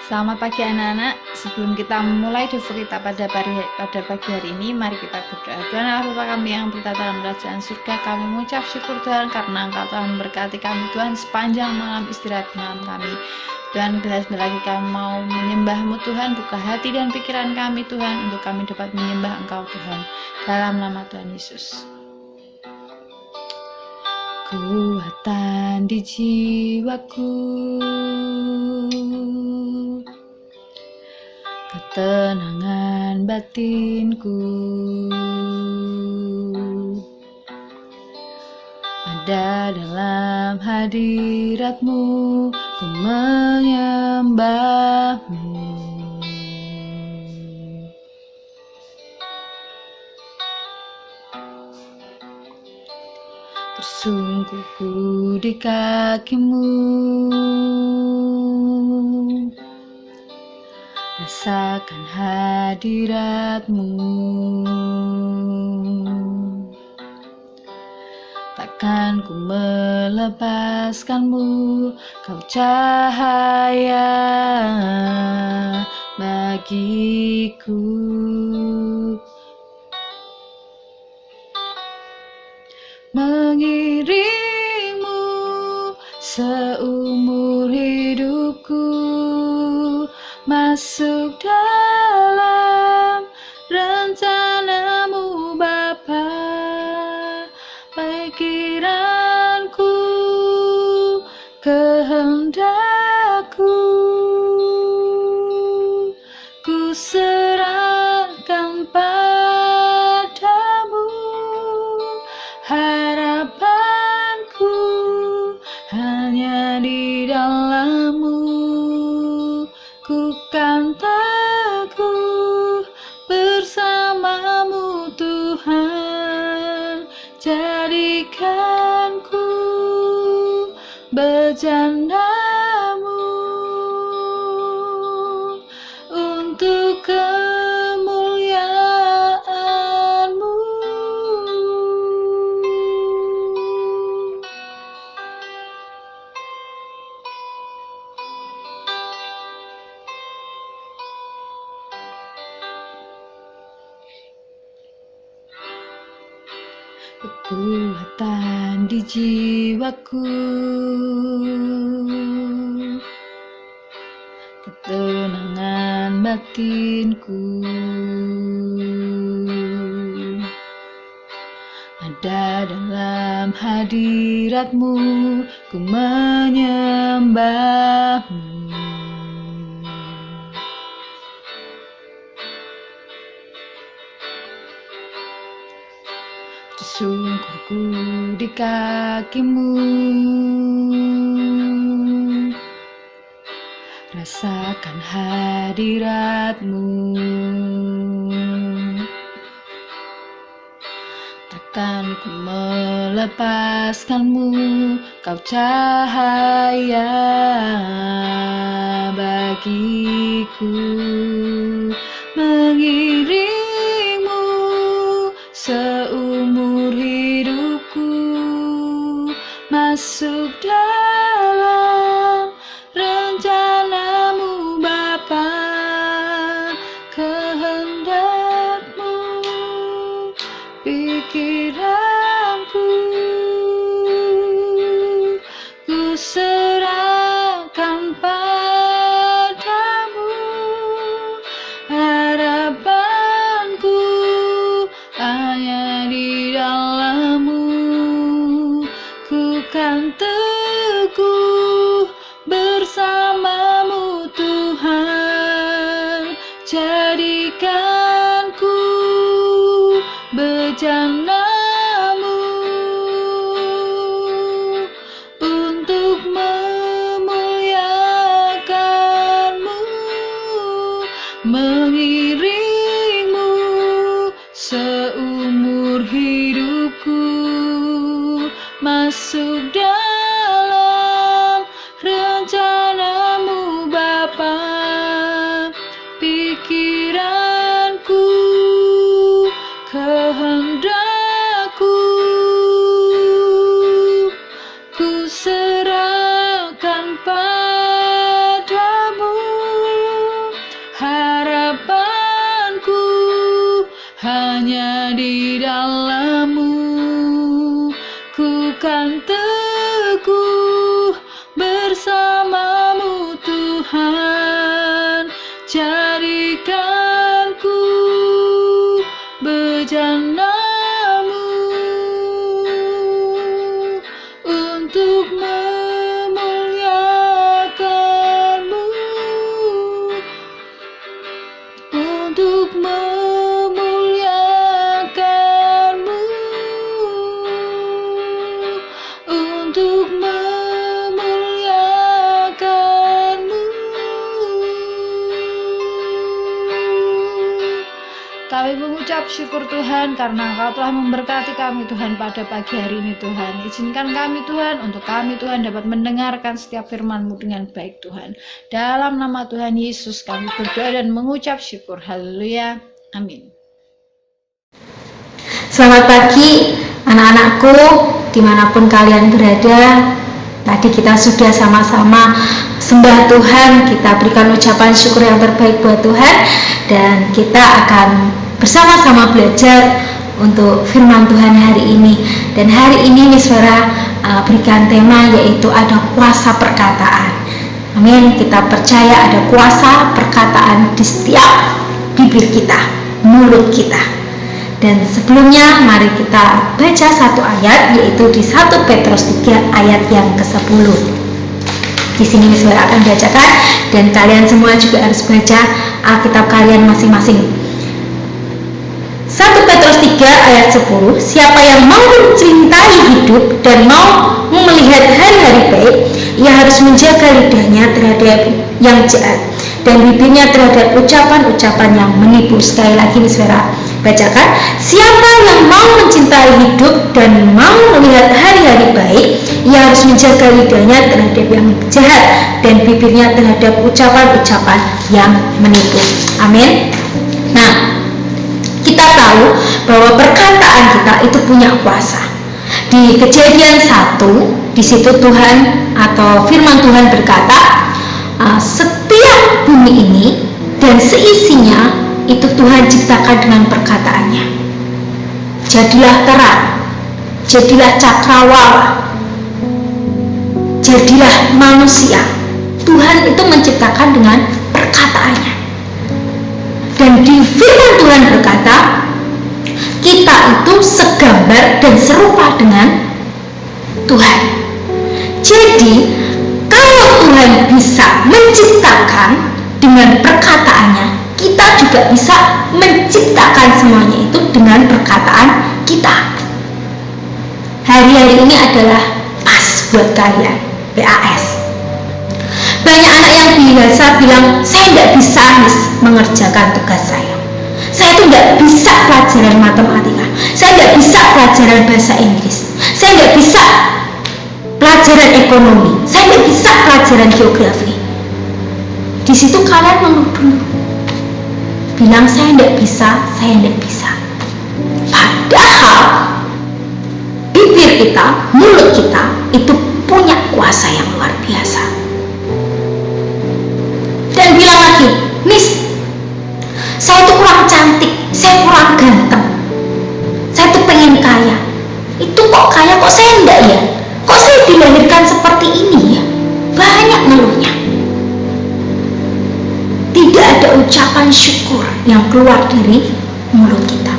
Selamat pagi anak-anak. Sebelum kita memulai devo kita pada pagi hari ini, mari kita berdoa. Tuhan Allah Bapa kami yang bertata dalam kerajaan surga, kami mengucap syukur Tuhan karena Engkau telah memberkati kami Tuhan sepanjang malam istirahat malam kami. Tuhan, bila lagi kami mau menyembah-Mu Tuhan, buka hati dan pikiran kami Tuhan untuk kami dapat menyembah Engkau Tuhan. Dalam nama Tuhan Yesus. Kekuatan di jiwaku, ketenangan batinku, ada dalam hadirat-Mu, ku menyembah-Mu. Tersungkurku di kaki-Mu, rasakan hadirat-Mu. Takkan ku melepaskan-Mu, Kau cahaya bagiku. Mengiringmu seumur hidupku, masuk dalam rencana-Mu Bapa. Pikiranku, kehendakku, ku serahkan padamu. Harapanku hanya di dalam-Mu, ku kan teguh bersama-Mu Tuhan. Jadikanku bejana-Mu untuk kemuliaan-Mu. Kekuatan di jiwaku, ketenangan batinku, ada dalam hadirat-Mu, ku menyembah-Mu. Tersungkurku di kaki-Mu, rasakan hadirat-Mu. Takkan ku melepaskan-Mu, Kau cahaya bagiku. Mengiringmu seumur hidupku, masuk dalam rencana-Mu Bapa. Kehendak-Mu, pikiranku, ku serahkan padamu. Harapanku hanya di dalam-Mu, ku kan teguh bersama-Mu Tuhan. Jadikanku bejana-Mu untuk memuliakan-Mu. Mengiringmu seumur hidupku, masuk dalam rencana-Mu Bapa. Pikiranku, kehendakku, ku serahkan padamu. akan teguh bersamamu Tuhan, jadikanku bejanamu untuk memuliakanmu, untuk memuliakanmu, untuk memuliakanmu. Kami mengucap syukur Tuhan karena Engkau telah memberkati kami Tuhan pada pagi hari ini Tuhan. Izinkan kami Tuhan, untuk kami Tuhan dapat mendengarkan setiap firman-Mu dengan baik Tuhan. Dalam nama Tuhan Yesus kami berdoa dan mengucap syukur. Haleluya. Amin. Selamat pagi anak-anakku, dimanapun kalian berada. Tadi kita sudah sama-sama sembah Tuhan, kita berikan ucapan syukur yang terbaik buat Tuhan, dan kita akan bersama-sama belajar untuk firman Tuhan hari ini. Dan hari ini Miswara berikan tema yaitu ada kuasa perkataan. Amin. Kita percaya ada kuasa perkataan di setiap bibir kita, mulut kita. Dan sebelumnya mari kita baca satu ayat, yaitu di 1 Petrus 3 ayat yang ke-10. Di sini Miswara akan bacakan dan kalian semua juga harus baca Alkitab kalian masing-masing. 1 Petrus 3 ayat 10, siapa yang mau mencintai hidup dan mau melihat hari-hari baik, ia harus menjaga lidahnya terhadap yang jahat dan bibirnya terhadap ucapan-ucapan yang menipu. Sekali lagi Miswara bacakan, siapa yang mau mencintai hidup dan mau melihat hari-hari baik, ia harus menjaga lidahnya terhadap yang jahat dan bibirnya terhadap ucapan-ucapan yang menipu. Amin. Nah, kita tahu bahwa perkataan kita itu punya kuasa. Di Kejadian 1, di situ Tuhan atau firman Tuhan berkata, setiap bumi ini dan seisinya itu Tuhan ciptakan dengan perkataannya. Jadilah terang, jadilah cakrawala, jadilah manusia. Tuhan itu menciptakan dengan perkataannya. Dan di firman Tuhan berkata, kita itu segambar dan serupa dengan Tuhan. Jadi, kalau Tuhan bisa menciptakan dengan perkataannya, kita juga bisa menciptakan semuanya itu dengan perkataan kita. Hari-hari ini adalah PAS buat kalian, PAS. Banyak anak yang biasa bilang, saya tidak bisa mengerjakan tugas saya. Saya itu tidak bisa pelajaran matematika. Saya tidak bisa pelajaran bahasa Inggris. Saya tidak bisa pelajaran ekonomi. Saya tidak bisa pelajaran geografi. Di situ kalian menuduh, bilang saya tidak bisa, saya tidak bisa. Padahal bibir kita, mulut kita itu punya kuasa yang luar biasa. Dan bilang lagi, Miss, saya itu kurang cantik, saya kurang ganteng, saya itu pengen kaya. Itu kok kaya, kok saya enggak ya? Kok saya dilahirkan seperti ini ya? Banyak ngeluhnya. Tidak ada ucapan syukur yang keluar dari mulut kita.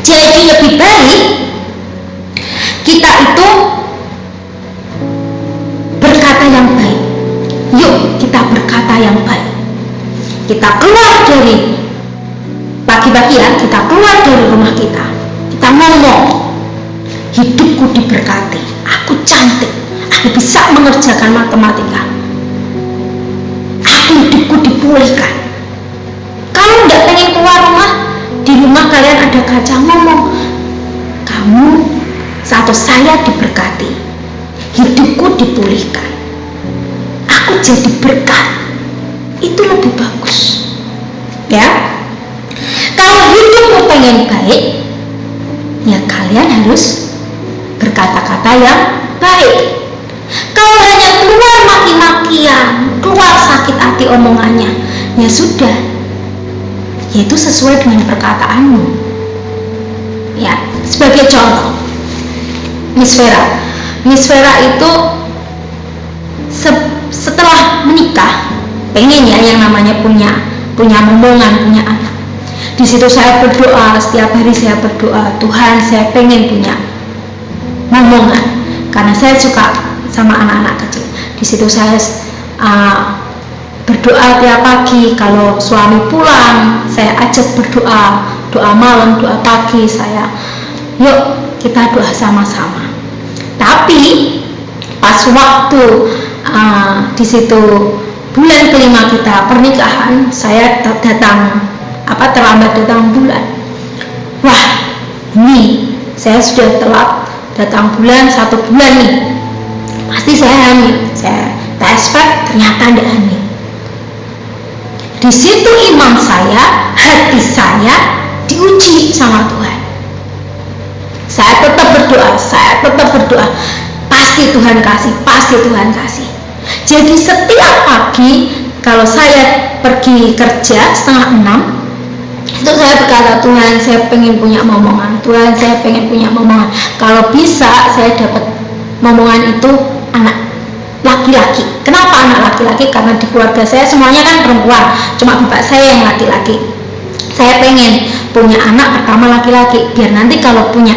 Jadi lebih baik kita itu berkata yang baik. Yuk kita berkata yang baik. Kita keluar dari pagi-pagi ya, kita keluar dari rumah kita. Kita ngomong, hidupku diberkati, aku cantik, aku bisa mengerjakan matematika, hidupku dipulihkan. Kalau nggak pengen keluar rumah, di rumah kalian ada kaca, ngomong, kamu atau saya diberkati, hidupku dipulihkan, aku jadi berkat. Itu lebih bagus ya. Kalau hidupmu pengen baik, ya kalian harus berkata-kata yang baik. Kalau hanya keluar maki-makian, keluar sakit hati omongannya, ya sudah, yaitu sesuai dengan perkataanmu. Ya, sebagai contoh, Miss Vera itu setelah menikah pengen ya yang namanya punya momongan, punya anak. Di situ saya berdoa, setiap hari saya berdoa, Tuhan saya pengen punya momongan karena saya suka sama anak-anak kecil. Di situ saya berdoa tiap pagi, kalau suami pulang saya ajak berdoa, doa malam, doa pagi, saya yuk kita doa sama-sama. Tapi pas waktu di situ bulan kelima kita pernikahan, saya terlambat datang bulan. Wah, ini saya sudah telat datang bulan, 1 bulan nih, pasti saya hamil. Saya tes ternyata tidak hamil. Di situ iman saya, hati saya diuji sama Tuhan. Saya tetap berdoa, pasti Tuhan kasih. Jadi setiap pagi kalau saya pergi kerja 5:30, itu saya berkata, Tuhan saya pengen punya momongan, Tuhan saya pengen punya momongan. Kalau bisa saya dapat momongan itu anak laki-laki. Kenapa anak laki-laki? Karena di keluarga saya semuanya kan perempuan, cuma bapak saya yang laki-laki. Saya pengen punya anak pertama laki-laki, biar nanti kalau punya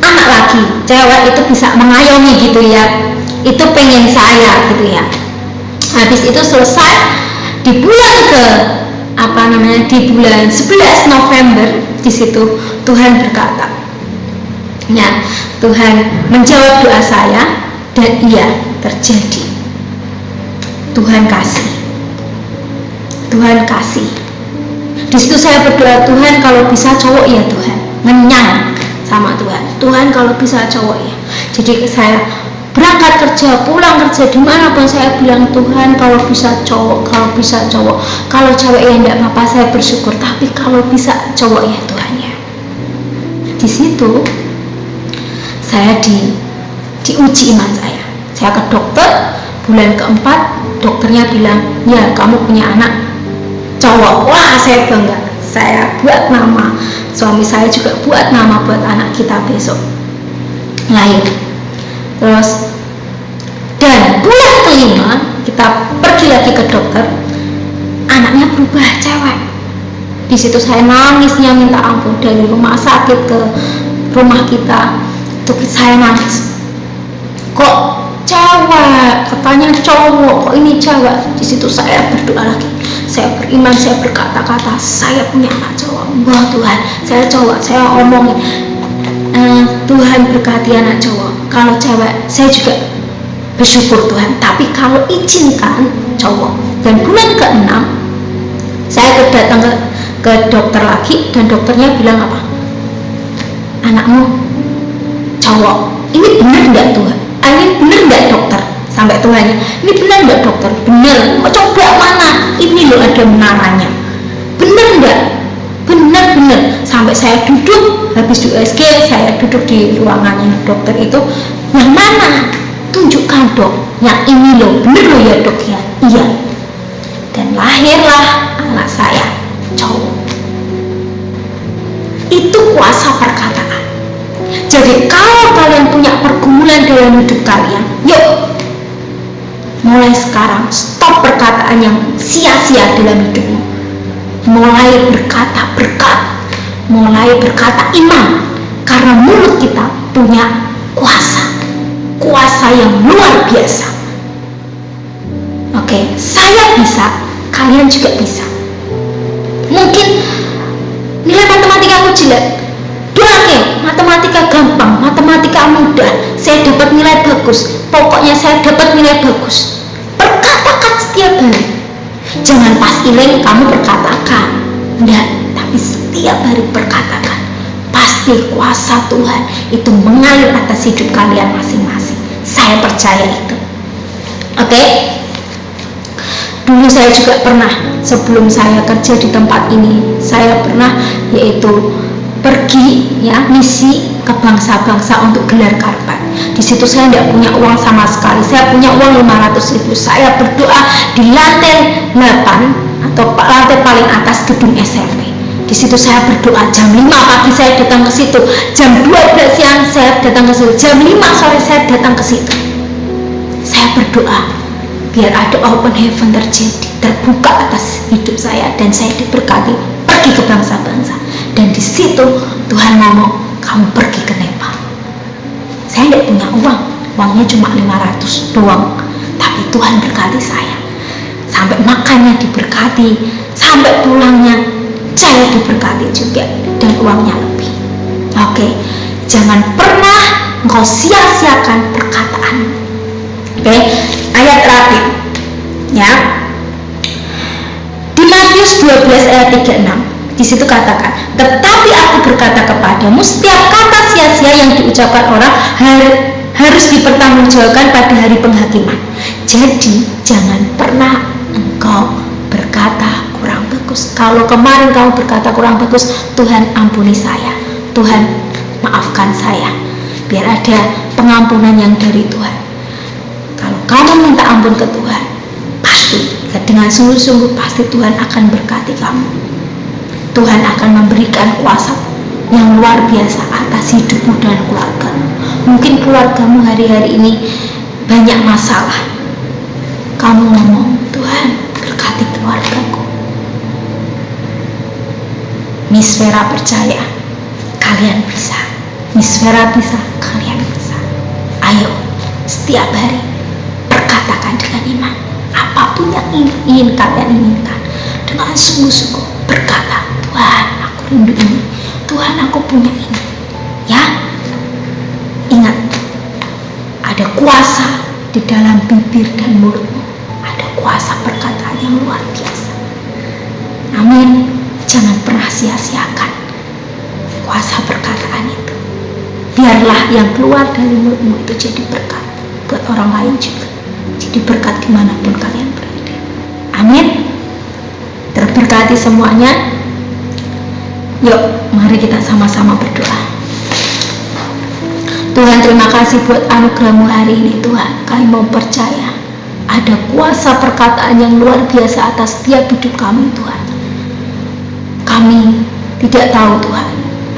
anak laki cewek itu bisa mengayomi gitu ya. Itu pengen saya gitu ya. Habis itu selesai di bulan di bulan 11 November, di situ Tuhan berkata, ya, Tuhan menjawab doa saya dan iya terjadi. Tuhan kasih. Di situ saya berdoa, Tuhan kalau bisa cowok ya Tuhan, ngenyang sama Tuhan kalau bisa cowok ya. Jadi saya berangkat kerja, pulang kerja, dimanapun saya bilang, Tuhan kalau bisa cowok, kalau cewek ya enggak apa-apa, saya bersyukur, tapi kalau bisa cowok ya Tuhan ya. Di situ saya diuji iman saya ke dokter. Bulan keempat dokternya bilang, ya kamu punya anak cowok. Wah, saya bangga. Saya buat nama, suami saya juga buat nama buat anak kita besok lahir. Terus dan bulan kelima kita pergi lagi ke dokter, anaknya berubah cewek. Di situ saya nangisnya minta ampun, dari rumah sakit ke rumah kita itu saya nangis. Kok cewek, katanya cowok, kok ini cewek? Di situ saya berdoa lagi, saya beriman, saya berkata-kata, saya punya anak cowok. Wah Tuhan, saya cowok, saya omongin, Tuhan berkati anak cowok. Kalau cewek saya juga bersyukur Tuhan, tapi kalau izinkan cowok. Dan bulan ke-6 saya datang ke dokter lagi, dan dokternya bilang apa? Anakmu cowok. Ini benar enggak Tuhan? Ini benar enggak dokter? Sampai Tuhannya, ini benar enggak dokter? Benar. Mau coba mana? Ini loh ada menaranya. Benar enggak? Benar. Sampai saya duduk, habis di USG saya duduk di ruangannya dokter itu. Yang mana? Tunjukkan dok. Yang ini loh, benar loh ya dok ya. Iya. Dan lahirlah anak saya cowok. Itu kuasa perkataan. Jadi kalau kalian punya pergumulan dalam hidup kalian, yuk mulai sekarang stop perkataan yang sia-sia dalam hidupmu. Mulai berkata berkat, mulai berkata iman, karena mulut kita punya kuasa yang luar biasa. Oke, saya bisa, kalian juga bisa. Mungkin nilai matematika aku jelek, doain matematika gampang, matematika mudah, saya dapat nilai bagus, pokoknya saya dapat nilai bagus. Perkatakan setiap hari, jangan pas iling kamu berkatakan, enggak, tapi setiap hari berkatakan. Pasti kuasa Tuhan itu mengalir atas hidup kalian masing-masing. Saya percaya itu. Oke? Dulu saya juga pernah, sebelum saya kerja di tempat ini, saya pernah yaitu pergi ya misi ke bangsa-bangsa untuk gelar karpet. Di situ saya tidak punya uang sama sekali. Saya punya uang 500.000. Saya berdoa di lantai 8 atau lantai paling atas gedung SMP. Di situ saya berdoa, jam 5 pagi saya datang ke situ, jam 12 siang saya datang ke situ, jam 5 sore saya datang ke situ. Saya berdoa biar ada open heaven terjadi, terbuka atas hidup saya, dan saya diberkati pergi ke bangsa-bangsa. Dan di situ Tuhan ngomong, kamu pergi ke Nepal. Saya tidak punya uang, uangnya cuma 500 doang, tapi Tuhan berkati saya, sampai makannya diberkati, sampai pulangnya saya diberkati juga, dan uangnya lebih. Oke, jangan pernah engkau sia-siakan perkataan. Oke, ayat terakhir ya, di Matius 12 ayat 36. Di situ katakan, tetapi aku berkata kepadamu, setiap kata sia-sia yang diucapkan orang harus dipertanggungjawabkan pada hari penghakiman. Jadi jangan pernah engkau berkata kurang bagus. Kalau kemarin kamu berkata kurang bagus, Tuhan ampuni saya, Tuhan maafkan saya, biar ada pengampunan yang dari Tuhan. Kalau kamu minta ampun ke Tuhan, pasti dengan sungguh-sungguh pasti Tuhan akan berkati kamu. Tuhan akan memberikan kuasa yang luar biasa atas hidupmu dan keluargamu. Mungkin keluargamu hari-hari ini banyak masalah. Kamu ngomong, Tuhan berkati keluargaku. Miss Vera percaya, kalian bisa. Miss Vera bisa, kalian bisa. Ayo, setiap hari perkatakan dengan iman. Apapun yang ingin kalian inginkan, dengan sungguh-sungguh berkata, Tuhan aku rindu ini, Tuhan aku punya ini. Ya, ingat, ada kuasa di dalam bibir dan mulutmu, ada kuasa perkataan yang luar biasa. Amin. Jangan pernah sia-siakan kuasa perkataan itu. Biarlah yang keluar dari mulutmu itu jadi berkat buat orang lain juga, jadi berkat dimanapun kalian berada. Amin. Terberkati semuanya. Yuk, mari kita sama-sama berdoa. Tuhan, terima kasih buat anugerah-Mu hari ini Tuhan. Kami mau percaya ada kuasa perkataan yang luar biasa atas setiap hidup kami Tuhan. Kami tidak tahu Tuhan,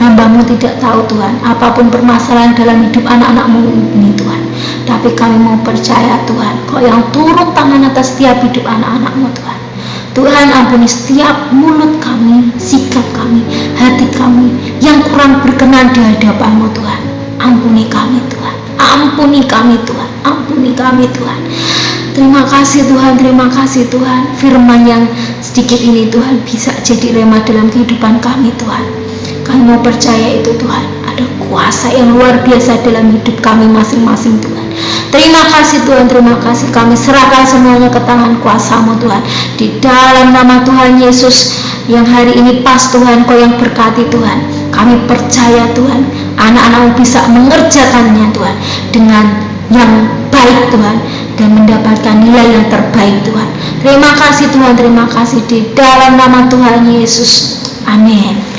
hamba-Mu tidak tahu Tuhan, apapun permasalahan dalam hidup anak-anak-Mu ini Tuhan. Tapi kami mau percaya Tuhan, Kau yang turun tangan atas setiap hidup anak-anak-Mu Tuhan. Tuhan, ampuni setiap mulut kami, sikap kami, hati kami yang kurang berkenan di hadapan-Mu Tuhan. Ampuni kami Tuhan, ampuni kami Tuhan, ampuni kami Tuhan. Terima kasih Tuhan, terima kasih Tuhan. Firman yang sedikit ini Tuhan bisa jadi rema dalam kehidupan kami Tuhan. Kami mau percaya itu Tuhan, ada kuasa yang luar biasa dalam hidup kami masing-masing Tuhan. Terima kasih Tuhan, terima kasih. Kami serahkan semuanya ke tangan kuasa-Mu Tuhan. Di dalam nama Tuhan Yesus yang hari ini pas Tuhan, Kau yang berkati Tuhan. Kami percaya Tuhan, anak-anak-Mu bisa mengerjakannya Tuhan dengan yang baik Tuhan, dan mendapatkan nilai yang terbaik Tuhan. Terima kasih Tuhan, terima kasih di dalam nama Tuhan Yesus. Amin.